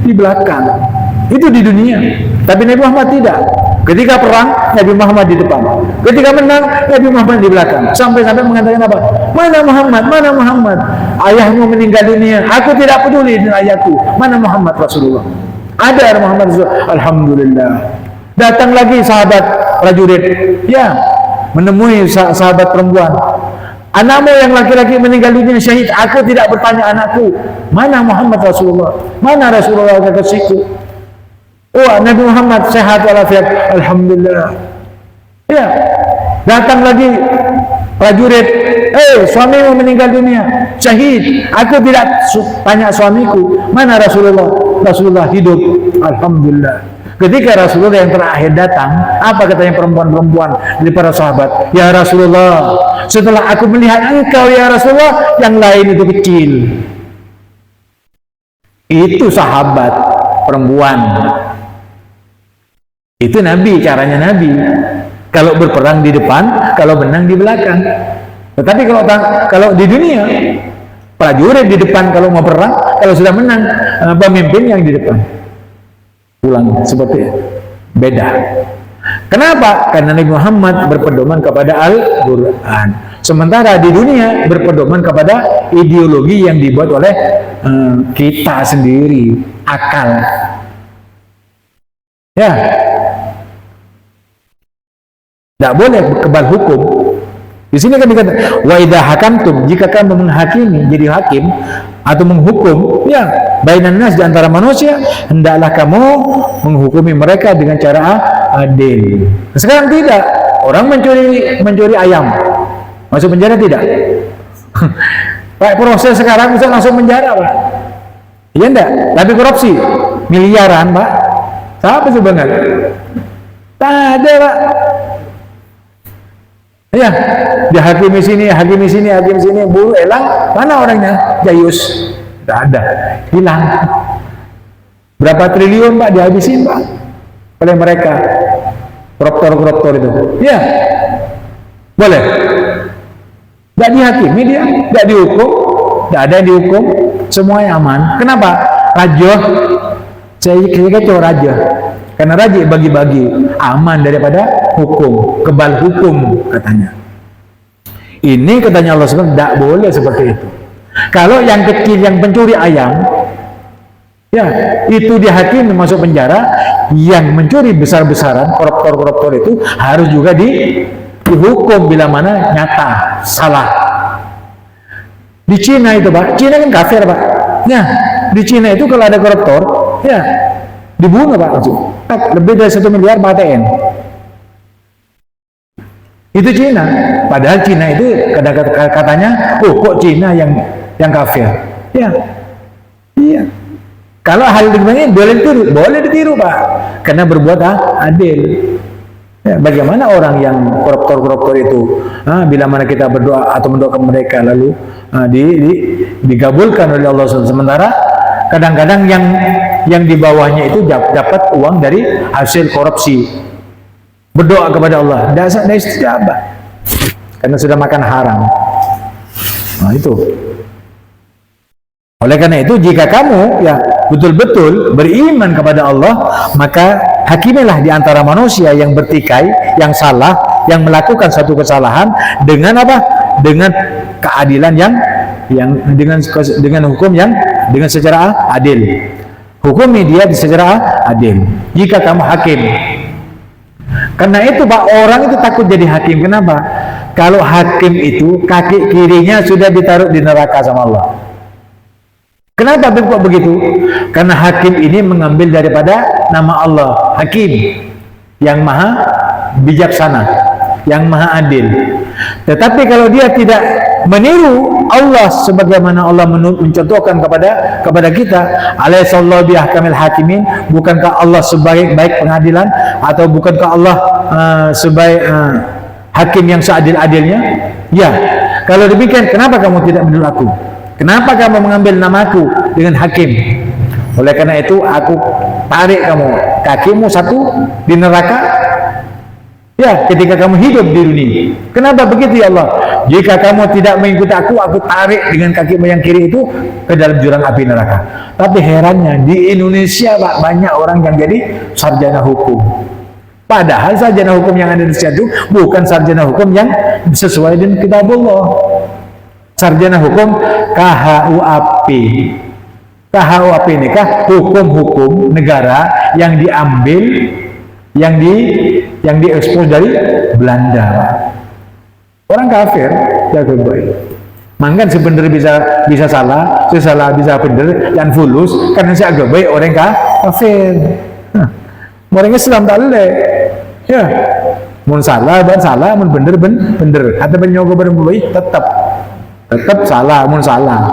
di belakang. Itu di dunia. Tapi Nabi Muhammad tidak. Ketika perang, Nabi Muhammad di depan. Ketika menang, Nabi Muhammad di belakang. Sampai-sampai mengatakan apa? Mana Muhammad? Mana Muhammad? Ayahmu meninggal dunia. Aku tidak peduli dengan ayahku. Mana Muhammad Rasulullah? Ada Muhammad Rasulullah. Alhamdulillah. Datang lagi sahabat prajurit. Ya, menemui sahabat perempuan. Anakmu yang laki-laki meninggal dunia syahid. Aku tidak bertanya anakku. Mana Muhammad Rasulullah? Mana Rasulullah kekasihku? Oh, Nabi Muhammad sehat walafiat. Alhamdulillah. Ya. Datang lagi prajurit. Suamimu meninggal dunia syahid. Aku tidak tanya suamiku. Mana Rasulullah? Rasulullah hidup. Alhamdulillah. Ketika Rasulullah yang terakhir datang, apa katanya perempuan-perempuan dari para sahabat? Ya Rasulullah, setelah aku melihat engkau ya Rasulullah, yang lain itu kecil. Itu sahabat perempuan. Itu Nabi, caranya Nabi. Kalau berperang di depan, kalau menang di belakang. Tetapi kalau di dunia, prajurit di depan kalau mau perang, kalau sudah menang, pemimpin yang di depan. Pulang seperti itu. Beda. Kenapa? Karena Nabi Muhammad berpedoman kepada Al-Quran. Sementara di dunia berpedoman kepada ideologi yang dibuat oleh kita sendiri, akal. Ya. Tidak boleh kebal hukum. Di sini kan dikatakan, wa idza hakamtum, jika kamu menghakimi, jadi hakim atau menghukum, ya, bainan nas di antara manusia, hendaklah kamu menghukumi mereka dengan cara adil. Sekarang tidak. Orang mencuri ayam, masuk penjara tidak? Pak, proses sekarang bisa langsung penjara, Pak. Iya enggak? Tapi korupsi miliaran, Pak. Siapa sebenarnya? Tak ada, Pak. Ya, dihakimi sini, hakimi sini, buru elang, mana orangnya? Jayus, tidak ada, hilang. Berapa triliun Pak dihabisin Pak oleh mereka, koruptor itu? Ya, boleh. Tidak dihakimi dia, tidak dihukum, tidak ada yang dihukum, semuanya aman. Kenapa? Raja, saya kira raja. Karena raja bagi-bagi, aman daripada hukum, kebal hukum katanya. Ini katanya Allah SWT tidak boleh seperti itu. Kalau yang kecil yang pencuri ayam, ya itu dihakimi masuk penjara. Yang mencuri besar-besaran, koruptor itu harus juga dihukum bila mana nyata salah. Di Cina itu Pak, Cina kan kafir Pak. Ya, di Cina itu kalau ada koruptor, ya dibunuh Pak langsung. Lebih dari 1 miliar paten. Itu Cina. Padahal Cina itu katanya, oh kok Cina yang kafir? Ya, iya. Kalau hal begini boleh ditiru Pak, karena berbuat adil. Ya, bagaimana orang yang koruptor itu, bila mana kita berdoa atau mendoakan mereka lalu digabulkan oleh Allah SWT. Sementara kadang-kadang yang di bawahnya itu dapat uang dari hasil korupsi. Berdoa kepada Allah, tidak istijabah karena sudah makan haram. Nah itu. Oleh karena itu, jika kamu ya betul-betul beriman kepada Allah, maka hakimilah di antara manusia yang bertikai, yang salah, yang melakukan satu kesalahan dengan apa? Dengan keadilan yang dengan hukum yang dengan secara adil. Hukumi dia secara adil. Jika kamu hakim. Karena itu Pak, orang itu takut jadi hakim. Kenapa? Kalau hakim itu kaki kirinya sudah ditaruh di neraka sama Allah. Kenapa kok begitu? Karena hakim ini mengambil daripada nama Allah, Hakim, yang maha bijaksana, yang maha adil. Tetapi kalau dia tidak meniru Allah sebagaimana Allah mencontohkan kepada kita, alaihissallahu biahkamil hakimin, bukankah Allah sebaik-baik pengadilan, atau bukankah Allah sebaik hakim yang seadil-adilnya? Ya. Kalau demikian, kenapa kamu tidak meniru aku? Kenapa kamu mengambil namaku dengan hakim? Oleh karena itu aku tarik kamu, kakimu satu di neraka, ya, ketika kamu hidup di dunia. Kenapa begitu ya Allah? Jika kamu tidak mengikuti aku tarik dengan kakimu yang kiri itu ke dalam jurang api neraka. Tapi herannya di Indonesia Pak, banyak orang yang jadi sarjana hukum. Padahal sarjana hukum yang ada di Indonesia itu bukan sarjana hukum yang sesuai dengan kitabullah. Sarjana hukum KHUAP. KHUAP ini kah hukum-hukum negara yang diambil, yang diekspos dari Belanda. Orang kafir jago baik. Mangkan sebenarnya bisa salah, sesalah bisa benar, dan fulus karena si agak baik orang kafir. Orang Islam tak boleh. Ya, mun salah ban salah, mun bener bener. Kata penyogo baik tetap salah, mun salah.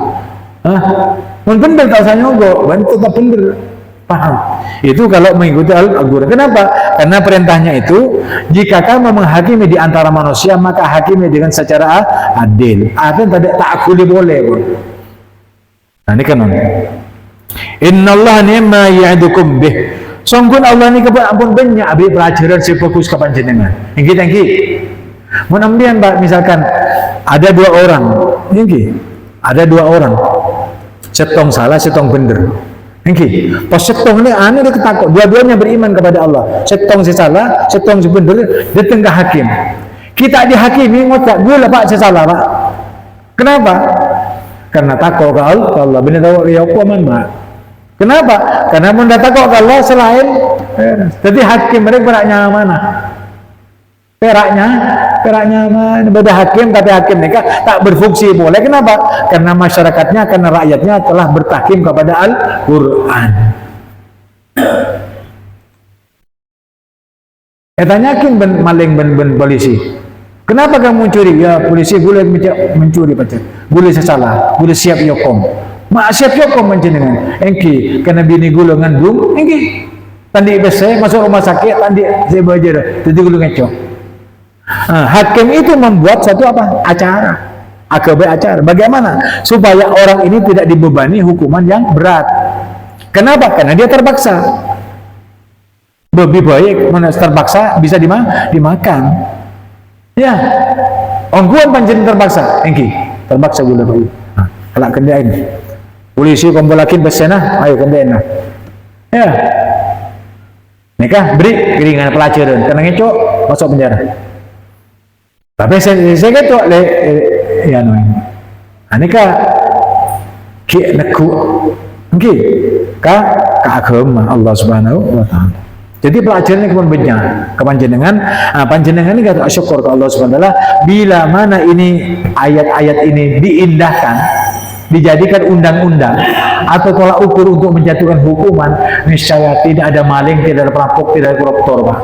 Mun bener tak usah nyogo, ban tetap bener. Paham? Itu kalau mengikuti Al-Quran. Kenapa? Karena perintahnya itu, jika kamu menghakimi di antara manusia, maka hakimi dengan secara adil. Artinya tak akuli boleh. Nah ini kan. Innallaha ni'ma ya'idukum bih. Sungguh Allah ini ampun banyak abi pelajaran si fokus ke panjenengan. Engki. Menambian Pak, misalkan ada dua orang. Setong salah, setong bener. Engki, pas setong ini aneh dia ketakut. Dua-duanya beriman kepada Allah. Setong si salah, setong si bener, dia tengah hakim. Kita dihakimi ngotak, gue lah Pak saya salah Pak. Kenapa? Karena takut ke Allah. Benar tahu ya hukuman Pak. Kenapa? Karena mendak takut ke Allah selain jadi hakim mereka peraknya mana? Peraknya mana? Beda hakim, tapi hakim mereka tak berfungsi boleh. Kenapa? Karena masyarakatnya, karena rakyatnya telah bertahkim kepada Al-Quran. Tanyakin maling polisi. Kenapa kamu mencuri? Ya polisi boleh mencuri pacar. Boleh salah, boleh siap yokom. Siap yokom panjenengan. Engki karena bini gula ngandung, engki. Tandi saya masuk rumah sakit, tandi saya belajar, jadi gula ngecok. Hakim itu membuat satu acara, acara. Bagaimana supaya orang ini tidak dibebani hukuman yang berat? Kenapa? Karena dia terpaksa. Lebih baik mana terpaksa bisa dimakan. Ya, ongguan panjen terpaksa, engki terpaksa gula bayi. Kalau kendain, polisi kumpulakin besenah, ayo kendain. Ya, mereka beri keringan pelajaran, karena ngecok masuk penjara. Tapi saya kata ya aneka ki neku nggih ka agama Allah Subhanahu wa taala. Jadi pelajaran ini pun banyak kepanjenengan panjenengan ini kata syukur ke Allah Subhanahu wa taala bila mana ini ayat-ayat ini diindahkan, dijadikan undang-undang atau tolak ukur untuk menjatuhkan hukuman, niscaya tidak ada maling, tidak ada perampok, tidak ada koruptor, Pak.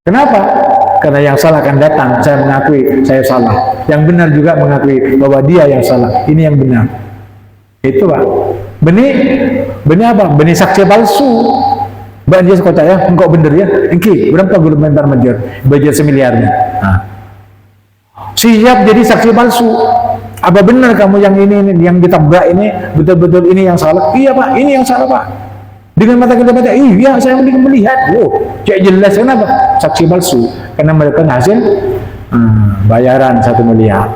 Kenapa? Karena yang salah akan datang, saya mengakui saya salah. Yang benar juga mengakui bahwa dia yang salah. Ini yang benar. Itu Pak. Benih apa? Benih saksi palsu. Mbak dia sekocak ya, engkau bener ya. Engki, berapa gula mentar major? Bajar semiliarnya. Siap jadi saksi palsu. Apa benar kamu yang ini yang ditabrak ini betul-betul ini yang salah? Iya Pak, ini yang salah Pak. Dengan mata kita baca, iya saya melihat. Cek jelas kenapa? Saksi palsu. Karena mereka hasil bayaran 1 miliar.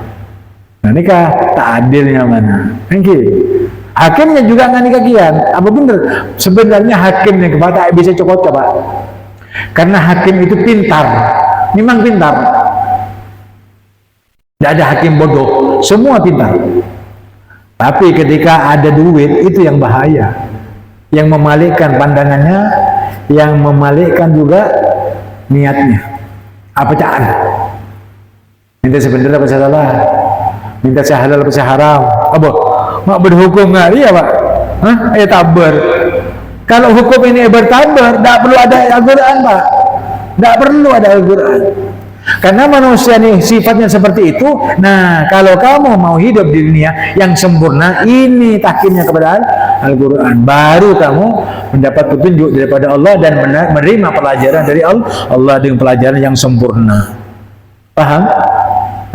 Nah ini tak adilnya mana? Thank you. Hakimnya juga nggak kagian. Apa bener? Sebenarnya hakimnya kepada bisa cokot Pak. Karena hakim itu pintar. Memang pintar. Tidak ada hakim bodoh. Semua pintar. Tapi ketika ada duit itu yang bahaya. Yang memalikkan pandangannya, yang memalikkan juga niatnya. Apa caan? Minta sebenarnya apa salah? Minta saya halal apa saya haram? Apa? mak berhukum nggak iya pak? Hah? Tabar. Kalau hukum ini bertabar, tidak perlu ada Al-Quran pak, tidak perlu ada Al-Quran. Karena manusia ini sifatnya seperti itu. Nah, kalau kamu mau hidup di dunia yang sempurna, ini takimnya kepada Al-Quran. Baru kamu mendapat petunjuk daripada Allah dan menerima pelajaran dari Allah dengan pelajaran yang sempurna. Paham?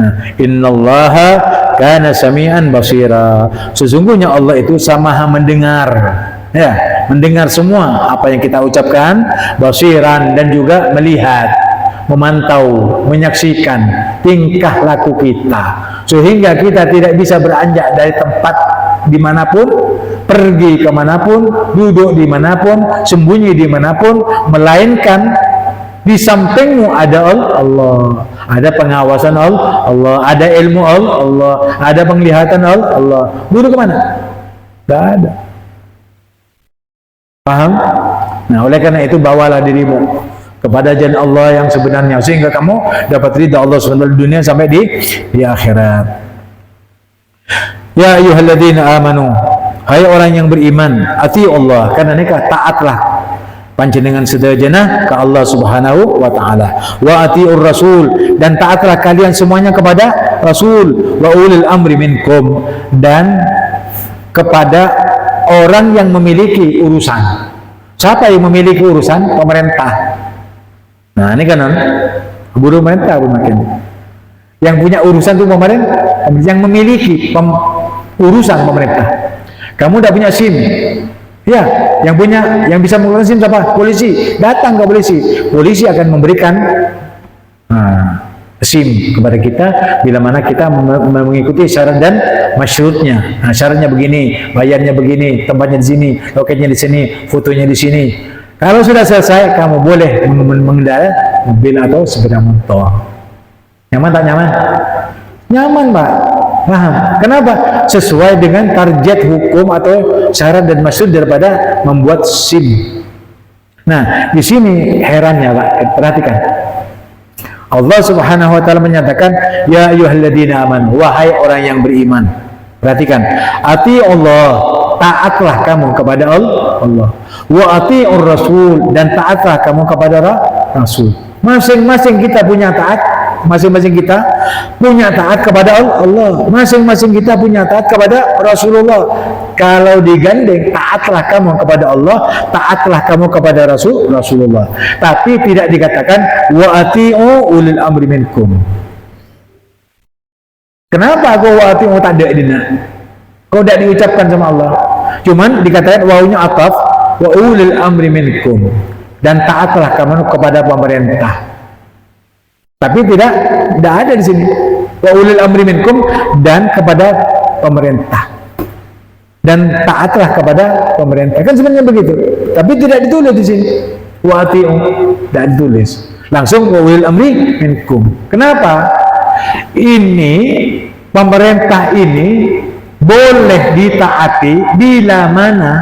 Nah, innallaha kana sami'an basira. Sesungguhnya Allah itu sama mendengar. Ya, mendengar semua apa yang kita ucapkan, basiran, dan juga melihat, memantau, menyaksikan tingkah laku kita, sehingga kita tidak bisa beranjak dari tempat dimanapun, pergi kemanapun, duduk dimanapun, sembunyi dimanapun, melainkan di sampingmu ada Allah, ada pengawasan Allah, ada ilmu Allah, ada penglihatan Allah. Duduk kemana? Tidak ada. Paham? Nah, oleh karena itu bawalah dirimu kepada jalan Allah yang sebenarnya, sehingga kamu dapat ridha Allah SWT di dunia sampai di akhirat. Ya ayyuhalladzina amanu, hai orang yang beriman, ati Allah, karena nikah taatlah panjenengan sedayana ke Allah Subhanahu wa taala. Wa atiur rasul, dan taatlah kalian semuanya kepada Rasul, wa ulil amri minkum, dan kepada orang yang memiliki urusan. Siapa yang memiliki urusan? Pemerintah. Nah, ini kan guru pemerintah makin. Yang punya urusan itu pemerintah, yang memiliki urusan pemerintah. Kamu udah punya SIM. Ya, yang bisa menggunakan SIM siapa? Polisi. Datang ke polisi. Polisi akan memberikan SIM kepada kita bila mana kita mengikuti syarat dan masyurutnya. Nah, syaratnya begini, bayarnya begini, tempatnya di sini, loketnya di sini, fotonya di sini. Kalau sudah selesai, kamu boleh mengendarai mobil atau sepeda motor. Nyaman tak nyaman? Nyaman, Pak. Paham? Kenapa? Sesuai dengan target hukum atau syarat dan maksud daripada membuat SIM. Nah, di sini herannya, Pak. Perhatikan. Allah Subhanahu wa taala menyatakan, ya ayyuhalladzina amanu, wahai orang yang beriman. Perhatikan, ati Allah, taatlah kamu kepada Allah. Wa atiur rasul, dan taatlah kamu kepada Rasul. Masing-masing kita punya taat, masing-masing kita punya taat kepada Allah, masing-masing kita punya taat kepada Rasulullah. Kalau digandeng, taatlah kamu kepada Allah, taatlah kamu kepada Rasulullah. Tapi tidak dikatakan wa ati'u ulil amri minkum. Kenapa aku wa ati'u tak ada dina? Kau tidak diucapkan sama Allah. Cuman dikatakan wawunya ataf, wa ulil amri minkum, dan taatlah kamu kepada pemerintah. Tapi tidak ada di sini. Wa ulil amri minkum, dan kepada pemerintah. Dan taatlah kepada pemerintah. Kan sebenarnya begitu. Tapi tidak ditulis di sini. Wa ati'u, tidak ditulis. Langsung wa ulil amri minkum. Kenapa? Ini pemerintah ini boleh ditaati bila mana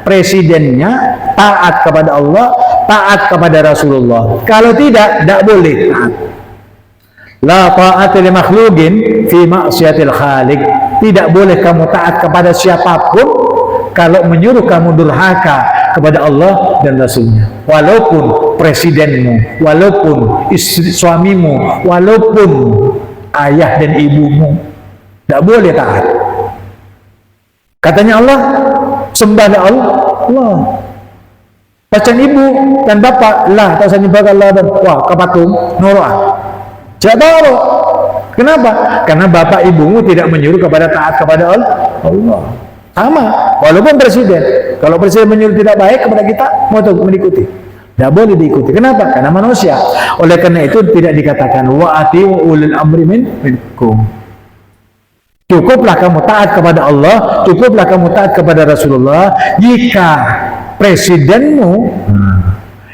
presidennya taat kepada Allah, taat kepada Rasulullah. Kalau tidak boleh taat. La ta'ata li makhluqin fi ma'siyatil khaliq. Tidak boleh kamu taat kepada siapapun kalau menyuruh kamu durhaka kepada Allah dan Rasulnya. Walaupun presidenmu, walaupun istri suamimu, walaupun ayah dan ibumu, tidak boleh taat. Katanya Allah, sembahlah Allah. Pacan ibu dan bapak lah, tak sanyibah Allah dan wah kapatum nurah. Tidak tahu. Kenapa? Karena bapak ibumu tidak menyuruh kepada taat kepada Allah. Sama, walaupun presiden. Kalau presiden menyuruh tidak baik kepada kita, mau mengikuti. Tidak boleh diikuti. Kenapa? Karena manusia. Oleh karena itu tidak dikatakan wa ati'u ulil amri minkum. Cukuplah kamu taat kepada Allah, cukuplah kamu taat kepada Rasulullah jika presidenmu,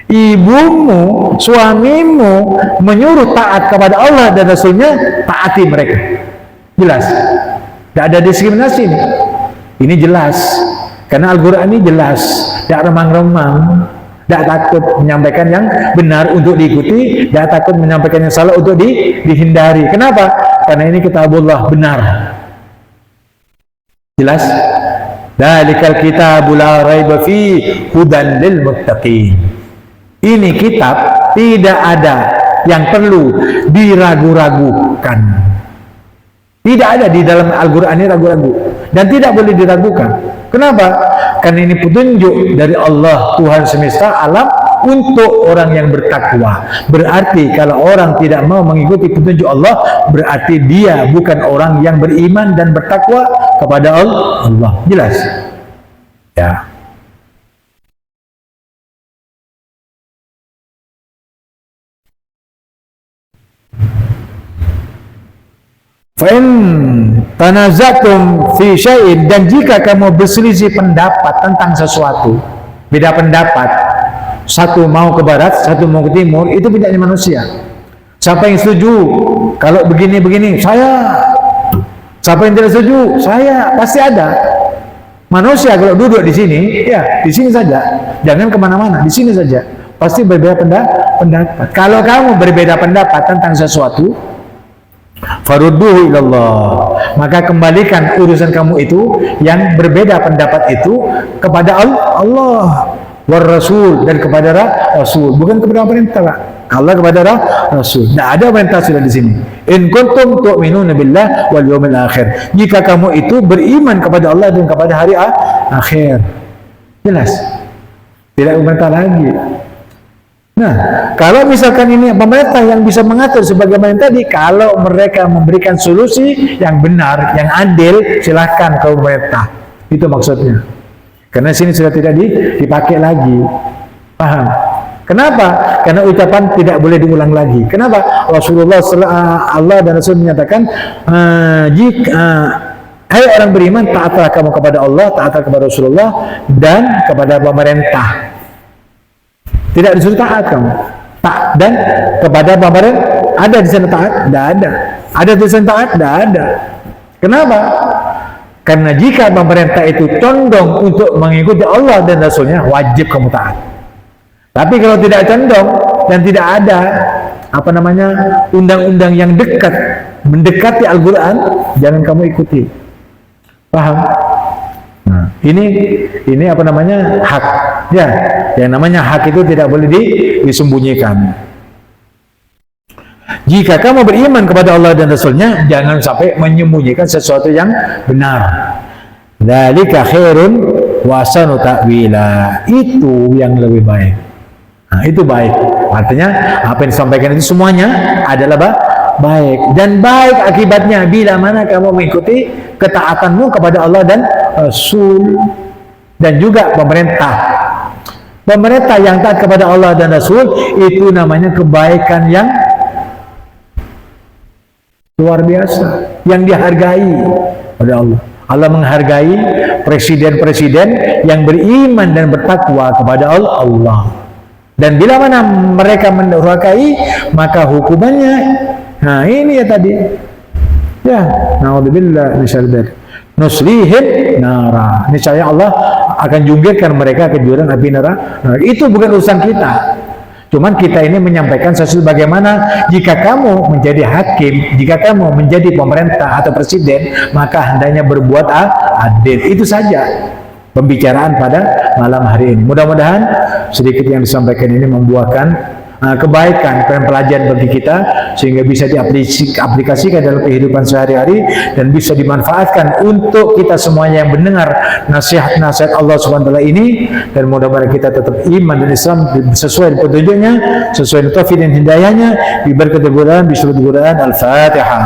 ibumu, suamimu menyuruh taat kepada Allah dan Rasulnya, taati mereka. Jelas. Tidak ada diskriminasi ini. Ini jelas. Karena Al-Quran ini jelas. Tidak remang-remang. Tidak takut menyampaikan yang benar untuk diikuti. Tidak takut menyampaikan yang salah untuk dihindari. Kenapa? Karena ini kitabullah benar. Jelas? Dalikal kitabul la raiba fi hudan lil muttaqin. Ini kitab tidak ada yang perlu diragu-ragukan. Tidak ada di dalam Al-Quran ini ragu-ragu, dan tidak boleh diragukan. Kenapa? Karena ini petunjuk dari Allah Tuhan semesta alam untuk orang yang bertakwa. Berarti kalau orang tidak mau mengikuti petunjuk Allah, berarti dia bukan orang yang beriman dan bertakwa kepada Allah. Jelas? Ya. Fa'in tanazatum fi syai'in, dan jika kamu berselisih pendapat tentang sesuatu, beda pendapat, satu mau ke barat, satu mau ke timur, itu punyanya manusia. Siapa yang setuju kalau begini-begini? Saya. Siapa yang tidak setuju? Saya. Pasti ada. Manusia kalau duduk di sini, ya di sini saja. Jangan kemana-mana, di sini saja. Pasti berbeda pendapat. Kalau kamu berbeda pendapat tentang sesuatu, farudduhu ilallah, maka kembalikan urusan kamu itu yang berbeda pendapat itu kepada Allah war Rasul, dan kepada Rasul, bukan kepada pemerintah. Allah kepada Rasul. Tidak ada perintah sudah di sini. In kuntum tu'minuna billah wal yawmil akhir. Jika kamu itu beriman kepada Allah dan kepada hari akhir. Jelas? Tidak pemerintah lagi. Nah, kalau misalkan ini pemerintah yang bisa mengatur sebagaimana tadi, kalau mereka memberikan solusi yang benar, yang adil, silahkan ke pemerintah. Itu maksudnya. Karena sini sudah tidak dipakai lagi. Paham? Kenapa? Karena ucapan tidak boleh diulang lagi. Kenapa? Rasulullah Allah dan Rasul menyatakan, hai orang beriman, taatlah kamu kepada Allah, taatlah kepada Rasulullah, dan kepada pemerintah. Tidak disuruh taat kamu. Dan kepada pemerintah, ada di sana taat? Tidak ada. Ada di sana taat? Tidak ada. Kenapa? Karena jika pemerintah itu condong untuk mengikuti Allah dan Rasulnya, wajib kamu taat. Tapi kalau tidak condong dan tidak ada undang-undang yang mendekati Al-Quran, jangan kamu ikuti. Paham? Nah, ini hak. Ya, yang namanya hak itu tidak boleh disembunyikan. Jika kamu beriman kepada Allah dan Rasulnya, jangan sampai menyembunyikan sesuatu yang benar. Dzalika khairun wa ahsanu ta'wila. Itu yang lebih baik. Nah, itu baik. Artinya apa yang disampaikan itu semuanya adalah baik, dan baik akibatnya bila mana kamu mengikuti ketaatanmu kepada Allah dan Rasul, dan juga pemerintah. Pemerintah yang taat kepada Allah dan Rasul itu namanya kebaikan yang luar biasa, yang dihargai oleh Allah. Allah menghargai presiden-presiden yang beriman dan bertakwa kepada Allah. Dan bila mana mereka mendurhakai, maka hukumannya, nah ini ya tadi, ya, naudzubillah min syarri dzalik, nuslihim nara. Niscaya Allah akan jungkirkan mereka ke jurang api neraka. Nah, itu bukan urusan kita. Cuman kita ini menyampaikan sesuatu bagaimana jika kamu menjadi hakim, jika kamu menjadi pemerintah atau presiden, maka hendaknya berbuat adil. Itu saja pembicaraan pada malam hari ini. Mudah-mudahan sedikit yang disampaikan ini membuahkan kebaikan dan pelajaran bagi kita, sehingga bisa diaplikasikan dalam kehidupan sehari-hari dan bisa dimanfaatkan untuk kita semuanya yang mendengar nasihat-nasihat Allah SWT ini. Dan mudah-mudahan kita tetap iman dan Islam sesuai dengan petunjuknya, sesuai dengan taufik dan hidayahnya, bi berkat Al-Quran, bi syurut Al-Quran. Al-Fatihah.